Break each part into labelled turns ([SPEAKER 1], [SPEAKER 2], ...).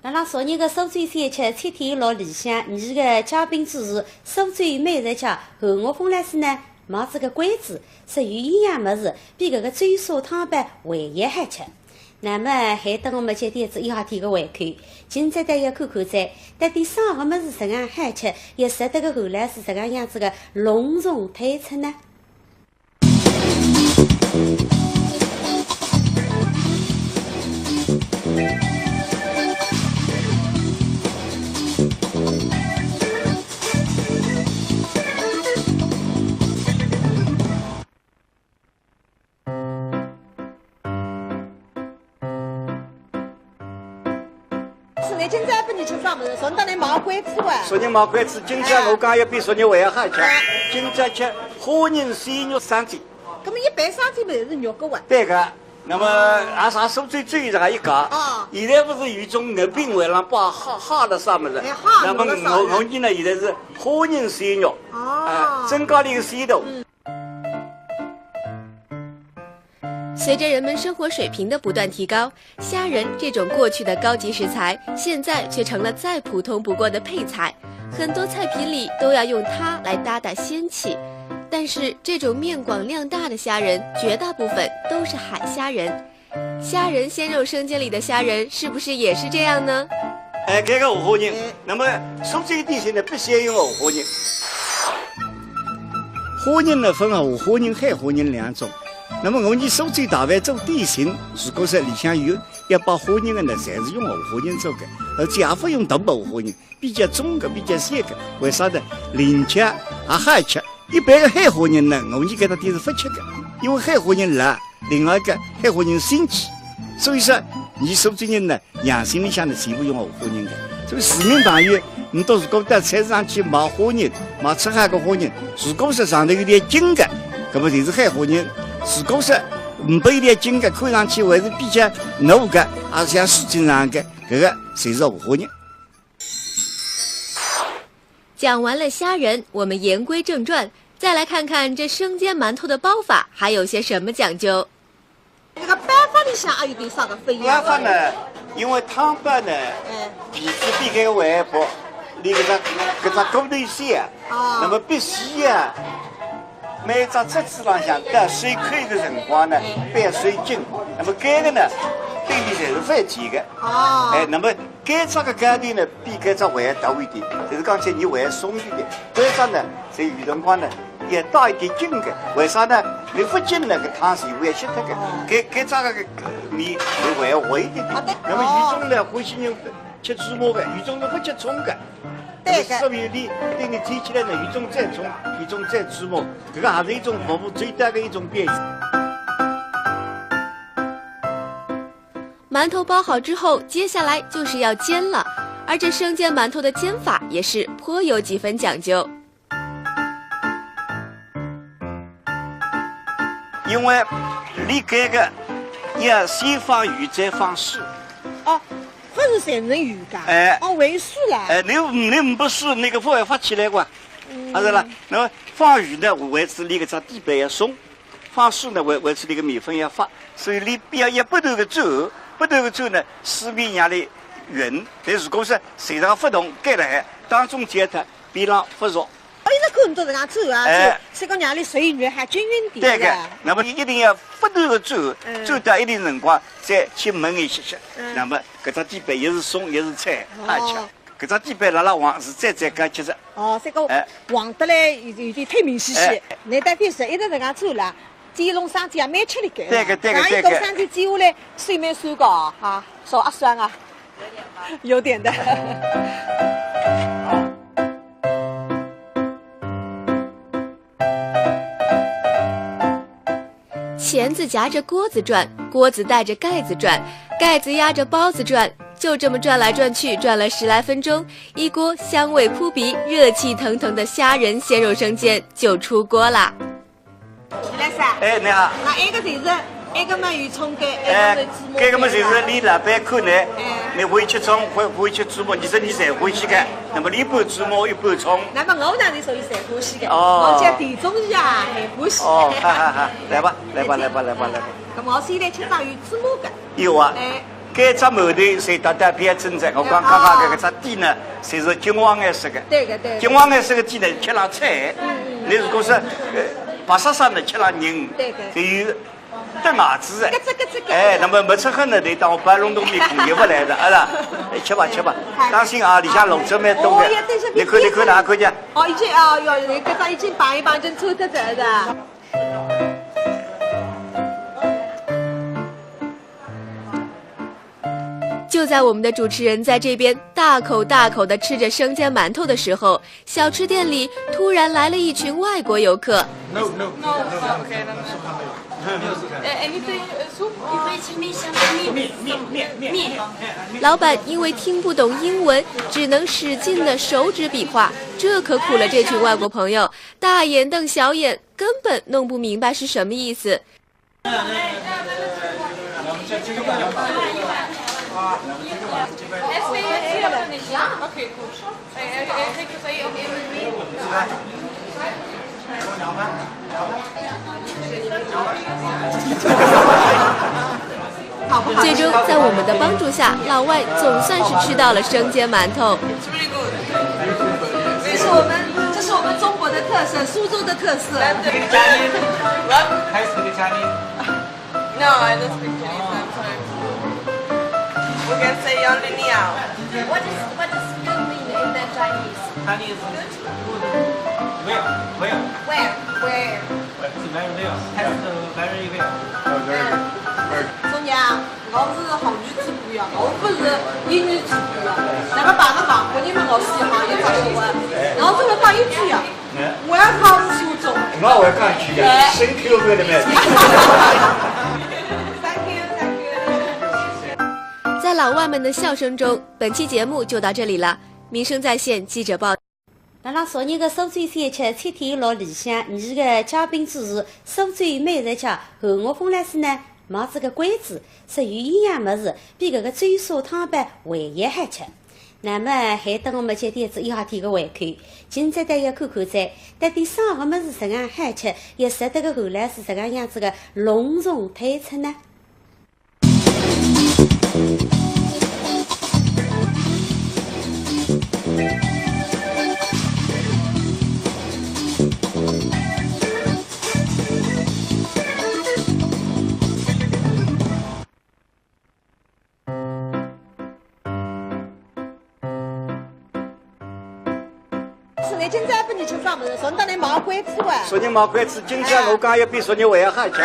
[SPEAKER 1] 阿拉昨日个苏州小吃餐厅老理想，你个嘉宾主持苏州美食家韩我峰老师呢，冒这个关子，说有营养么子比搿个追砂汤饭还要好吃。那么还等我们接点子一下天个胃口，今朝得要看看噻，到底啥个么子怎样好吃，又值得个韩老师这个样子个隆重推出呢？
[SPEAKER 2] 今朝不你吃啥么子？昨天毛龟子哇！
[SPEAKER 3] 昨日毛龟子，今朝我讲要比昨日还要好吃。今朝吃虾仁鲜肉三煎。
[SPEAKER 2] 那么一般三煎不是肉个哇？
[SPEAKER 3] 对个。那么俺啥苏州最这个一讲，现在不是有一种肉饼为了把哈了啥么子？那么我呢现在是虾仁鲜肉，增加了一个鲜度。
[SPEAKER 4] 随着人们生活水平的不断提高，虾仁这种过去的高级食材，现在却成了再普通不过的配菜。很多菜品里都要用它来搭鲜气。但是这种面广量大的虾仁，绝大部分都是海虾仁。虾仁鲜肉生煎里的虾仁是不是也是这样呢？
[SPEAKER 3] 这个五花仁，那么苏州地形呢必须要用五花仁。花仁呢分五花仁、海花仁两种。那么我们苏州大饭做点心，如果说里向有要把花仁的呢，侪是用五花仁做的，而且也不用大五花仁，比较中的、比较细的。为啥呢？零吃也好吃。一般的海花仁呢，我们给它点是不吃的，因为海花仁辣，另外一个海花仁腥气，所以说你苏州人呢，养生里向呢全部用五花仁的。所以市民朋友，你到如果到菜市场去买花仁，买吃海的花仁，如果说上头有点筋的，那么就是海花仁。如果说不有点筋的，看上去还是比较糯的，还是像水晶上的，这个才是五花仁。
[SPEAKER 4] 讲完了虾仁，我们言归正传，再来看看这生煎馒头的包法还有些什么讲究。
[SPEAKER 2] 这个办法里向还有点啥个不一样？
[SPEAKER 3] 办法呢，因为汤包呢，皮子比这个还薄，你搿只骨头线，那么必须啊。每只桌子浪向到水开的辰光呢，拌水筋。那么这个呢，对面侪是翻甜的。那么这只个干头呢，比这只还要大一点，就是刚才你还要松一点。这只呢，在有辰光呢，也带一点筋的。为啥呢？你不筋呢，个汤水会吸脱的。这只个面就还要滑一点点。那么有种呢，欢喜人吃芝麻的，有种呢不吃葱的。所以你对你提起来呢，一种再葱，一种再芝麻，这个还是一种服务最大的一种表现。
[SPEAKER 4] 馒头包好之后，接下来就是要煎了，而这生煎馒头的煎法也是颇有几分讲究。
[SPEAKER 3] 因为你这个要先放油，再放水。
[SPEAKER 2] 不是三成鱼噶，为水啦。
[SPEAKER 3] 你不水，那个不会发起来哇。是啦。那么放鱼呢，维持你个只底板要松；放水呢，维持你个面粉要发。所以你不要一不断的走，不断的走呢，水面让你匀。但如果是水上不动，盖了海当中煎它，边上不熟。
[SPEAKER 2] 一直跟着这样走啊，这个让你水越还均匀点。
[SPEAKER 3] 对个，那么你一定要不断的走，走到一定辰光再去焖一些。那么搿只底板也是松也是菜，好吃。搿只底板辣黄是再讲究着。
[SPEAKER 2] 这个黄得来有点太明显。你到底是一直这样走了，煎龙生煎也蛮吃力个。
[SPEAKER 3] 对个。
[SPEAKER 2] 一个生煎煎下来，水蛮酸个哈，少啊酸啊，有点的。
[SPEAKER 4] 钳子夹着锅子转，锅子带着盖子转，盖子压着包子转，就这么转来转去，转了10来分钟，一锅香味扑鼻、热气腾腾的虾仁鲜肉生煎就出锅啦。
[SPEAKER 2] 徐老师，
[SPEAKER 3] 你好。
[SPEAKER 2] 那一个就是一个嘛有葱干，
[SPEAKER 3] 这个嘛就是你老板看呢，你会吃葱，会吃芝麻，你说你侪欢喜的，那么你一半芝麻一半葱。
[SPEAKER 2] 那么我呢是属于侪欢喜的，我叫地中鱼啊，还欢喜。
[SPEAKER 3] 好，来吧。那么
[SPEAKER 2] 我先来吃张有芝麻的。
[SPEAKER 3] 有啊。搿只馒头侪搭搭偏真在。我刚刚搿只底呢，侪是金黄颜色的。
[SPEAKER 2] 对个对。
[SPEAKER 3] 金黄颜色的底呢，吃上菜。你如果是白沙沙呢，吃上人。
[SPEAKER 2] 对个。
[SPEAKER 3] 就有带牙齿的。
[SPEAKER 2] 搿只。
[SPEAKER 3] 哎，那么没吃很呢，得当白龙洞面孔就不来的，啊啦。吃吧吃吧，当心啊，里向笼子蛮多的。你看哪看见？
[SPEAKER 2] 哦，已经哦哟，搿只已经绑一绑，已经抽得走的。
[SPEAKER 4] 就在我们的主持人在这边大口大口地吃着生煎馒头的时候，小吃店里突然来了一群外国游客。老板因为听不懂英文，只能使劲的手指比划，这可苦了这群外国朋友，大眼瞪小眼，根本弄不明白是什么意思。最终在我们的帮助下，老外总算是吃到了生煎馒头。
[SPEAKER 2] 这是我们中国的特色，苏州的特色。
[SPEAKER 5] No, I don't speak Chinese. I'm sorry. We can say only niao.
[SPEAKER 6] What does good mean in the Chinese?
[SPEAKER 7] Chinese good. Where?
[SPEAKER 6] Where?
[SPEAKER 7] It's very well. Test very well.
[SPEAKER 2] 中娘，我是学语主播呀，我不是英语主播呀。那么碰到外国人们，我是学一只小话，然后这么讲一句呀，Welcome 苏州。
[SPEAKER 3] 我会讲一句呀，Thank you very much。
[SPEAKER 4] 在老外们的笑声中，本期节目就到这里了。民生在线记者报。
[SPEAKER 1] 辣辣昨日个苏州小吃餐厅老理想，你个嘉宾主持苏州美食家韩岳峰老师呢，冒这个关子，属于营养物事，比搿个追沙汤饭还要好吃。那么还等我们接点子一下天个胃口，今朝得要看看噻，到底啥个物事怎样好吃，又值得个韩老师这个样子个隆重推出呢？
[SPEAKER 2] 你今朝不你吃啥么子？顺道你毛关子哇！
[SPEAKER 3] 昨日毛关子，今朝我讲要比昨日还要好吃。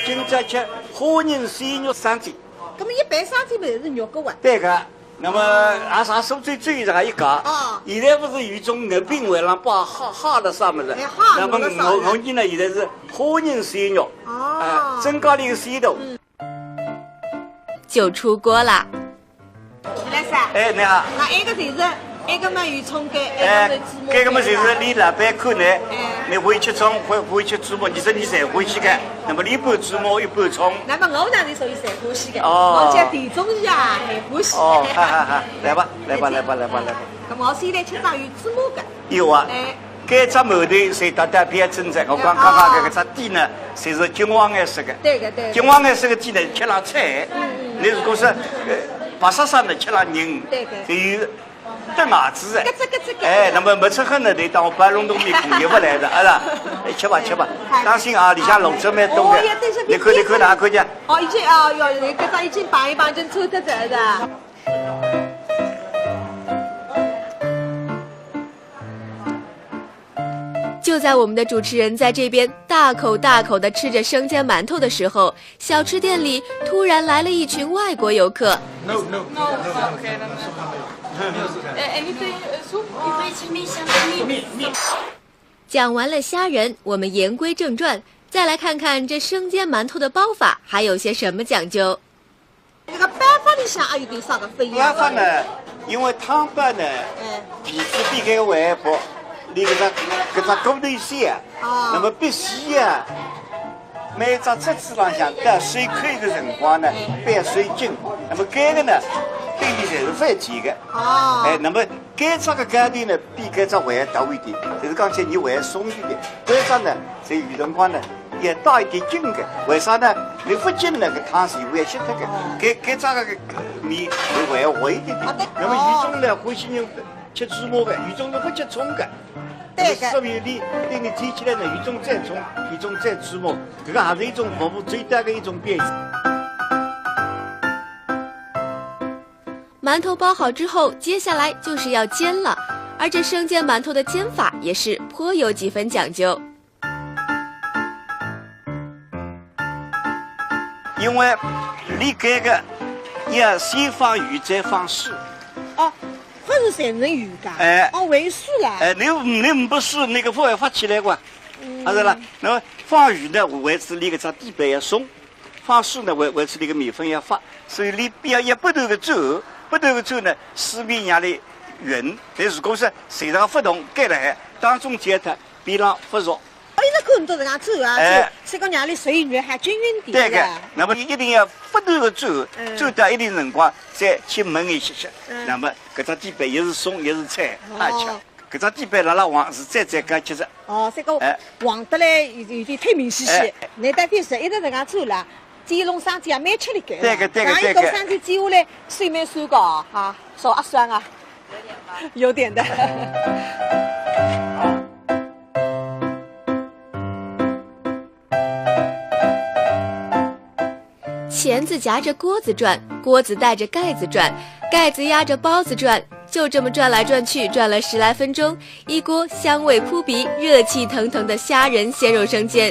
[SPEAKER 3] 今朝吃花仁鲜肉生煎。
[SPEAKER 2] 那么一般生煎不是肉个哇？
[SPEAKER 3] 对个。那么俺啥苏州最这个一讲，现在不是有种肉饼外上包哈的啥么子？那么我呢现在是花仁鲜肉，增加了一个鲜度。
[SPEAKER 4] 就出锅啦！
[SPEAKER 2] 李老师。
[SPEAKER 3] 哎，你好。
[SPEAKER 2] 那一个就是。一个嘛有葱干，
[SPEAKER 3] 这个嘛就是你老板看呢，你会吃葱，会吃猪毛，你说你侪欢喜的，那么你一半猪毛，一半葱。
[SPEAKER 2] 那么我呢是属于侪欢喜的，我叫地中鱼啊，还欢喜。
[SPEAKER 3] 哦，好，来吧。
[SPEAKER 2] 那么我现在吃章鱼猪毛的。
[SPEAKER 3] 有啊。搿只馒头侪搭搭偏真在，我刚刚搿只底呢，侪是金黄颜色的。
[SPEAKER 2] 对个。
[SPEAKER 3] 金黄颜色的底呢，吃上菜。你如果是白沙沙呢，吃上人。
[SPEAKER 2] 对个。
[SPEAKER 3] 就有。带牙齿的，
[SPEAKER 2] 这
[SPEAKER 3] 哎，那么没吃很呢，得当白龙洞面孔就不来的，啊啦，吃吧，当心啊，里向笼子蛮多的。你看哪看见？
[SPEAKER 2] 哦，已经哦哟，搿只已经绑一绑，已经抽得走的。
[SPEAKER 4] 就在我们的主持人在这边大口大口地吃着生煎馒头的时候，小吃店里突然来了一群外国游客。讲完了虾仁，我们言归正传，再来看看这生煎馒头的包法还有些什么讲究。
[SPEAKER 2] 这个办法里向还有点啥个不一样？
[SPEAKER 3] 办法呢，因为汤饭呢，皮子比搿个还薄，你搿只骨头细啊，那么必须啊，每只汁子浪向到水开的辰光呢，煸水筋，那么搿个呢。对里侪是翻甜的，哎，那么搿只个阶段呢，比搿只还大一点，就是讲起你还松一点。搿只呢，在有辰光呢，也倒一点筋的。为啥呢？你不筋那个汤水会吸脱的，给这个米会活一点点。那么鱼种呢，欢喜人吃芝麻的，鱼种是不吃葱的。
[SPEAKER 2] 对的。
[SPEAKER 3] 所以你提起来呢，鱼种再葱，鱼种再芝麻，这个还是一种服务最大的一种表现。
[SPEAKER 4] 馒头包好之后，接下来就是要煎了，而这生煎馒头的煎法也是颇有几分讲究。
[SPEAKER 3] 因为你这个要先放鱼，再放水。
[SPEAKER 2] 哦，不是才能鱼的。哦，为水啦。
[SPEAKER 3] 你不水，那个不会发起来过。啊是啦，那么放鱼呢，为此你个这地板要松；放水呢，为此你个米粉要发。所以你不要一不断的走，不断的走呢，水面让你匀。但如果是水上不动，盖了海当中接它，边上不熟。
[SPEAKER 2] 一直看到这样走啊，这个让你水源还均匀点。
[SPEAKER 3] 对个，那么你一定要不断的走，走到一定辰光再去焖一些些。那么搿只地板也是松，也是菜，好吃。搿只地板拉黄是再讲其实。
[SPEAKER 2] 哦，这个黄得来有点太明显些。你到底是一直这样走了，煎弄上去也蛮吃力个。
[SPEAKER 3] 对个。
[SPEAKER 2] 一到上去煎下来，水蛮酸个哈，少啊酸啊，有点的。
[SPEAKER 4] 钳子夹着锅子转，锅子带着盖子转，盖子压着包子转，就这么转来转去，转了10来分钟，一锅香味扑鼻、热气腾腾的虾仁鲜肉生煎。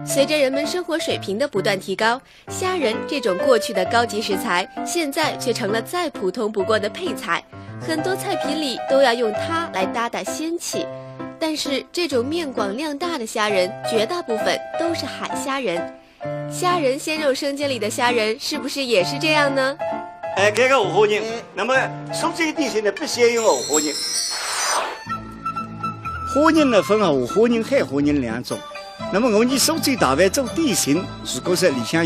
[SPEAKER 4] 随着人们生活水平的不断提高，虾仁这种过去的高级食材，现在却成了再普通不过的配菜，很多菜品里都要用它来搭鲜气。但是这种面广量大的虾仁，绝大部分都是海虾仁。虾仁鲜肉生煎里的虾仁是不是也是这样呢？
[SPEAKER 3] 这个五花肉，那么苏州地形呢必须要用五花肉。花肉呢分五花肉、海花肉两种。那么我们苏州大饭做点心，如果是里向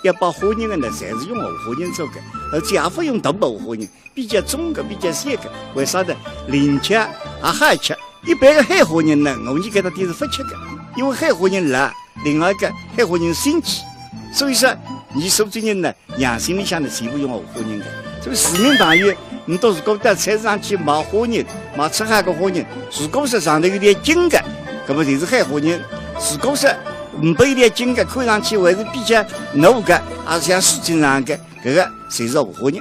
[SPEAKER 3] 要把花肉的呢，侪是用五花肉做的，而且也不用大五花肉，比较中的、比较细的。为啥呢？零吃也好吃。一般的海花肉呢，我们给它点是不吃的，因为海花肉辣。另外一个海花肉生气，所以说你苏州人呢，养生里向呢全部用五花肉的。所以市民朋友，你到如果到菜市场去买花肉，买吃海的花肉，如果是上头有点筋的，那么就是海花肉；如果是不有点筋的，看上去还是比较糯的，而且像树筋上的，这个才是五花肉。